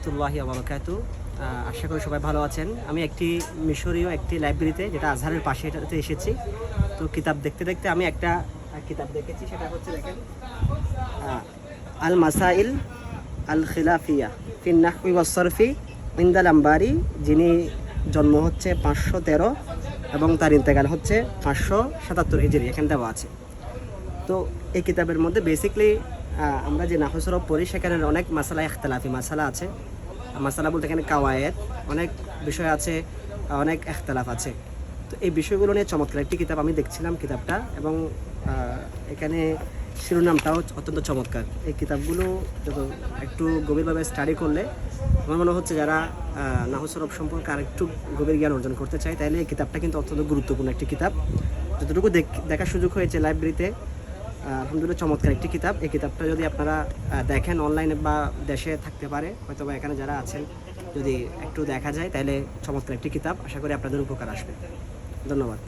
রহমতুল্লাহি ওয়া বারাকাতুহু। আশা করি সবাই ভালো আছেন। আমি একটি মিশরীয় একটি লাইব্রেরিতে, যেটা আজহারের পাশে, এটাতে এসেছি। তো কিতাব দেখতে দেখতে আমি একটা কিতাব দেখেছি, সেটা হচ্ছে দেখেন আল মাসাইল আল খিলাফিয়া ফিন নাহওয়ি ওয়াস সরফি ইনদাল আম্বারি, যিনি জন্ম হচ্ছে 513 এবং তার ইন্তেকাল হচ্ছে 577 হিজরি, এখানে দেওয়া আছে। তো এই কিতাবের মধ্যে বেসিকলি আমরা যে নাহু সরফ পড়ি, সেখানে অনেক মাসালা, ইখতিলাফি মাসালা আছে। মাসালা বলতে এখানে কাওয়ায়েদ, অনেক বিষয় আছে, অনেক ইখতিলাফ আছে। তো এই বিষয়গুলো নিয়ে চমৎকার একটি কিতাব আমি দেখছিলাম কিতাবটা, এবং এখানে শিরোনামটাও অত্যন্ত চমৎকার। এই কিতাবগুলো যত একটু গভীরভাবে স্টাডি করলে আমার মনে হচ্ছে যারা নাহু সরফ সম্পর্কে আরেকটু গভীর জ্ঞান অর্জন করতে চায়, তাহলে এই কিতাবটা কিন্তু অত্যন্ত গুরুত্বপূর্ণ একটি কিতাব। যতটুকু দেখার সুযোগ হয়েছে লাইব্রেরিতে, আলহামদুলিল্লাহ চমৎকার একটি কিতাব। এই কিতাবটা যদি আপনারা দেখেন অনলাইনে বা দেশে থাকতে পারে, হয়তো বা এখানে যারা আছেন যদি একটু দেখা যায়, তাহলে চমৎকার একটি কিতাব। আশা করি আপনাদের উপকার আসবে। ধন্যবাদ।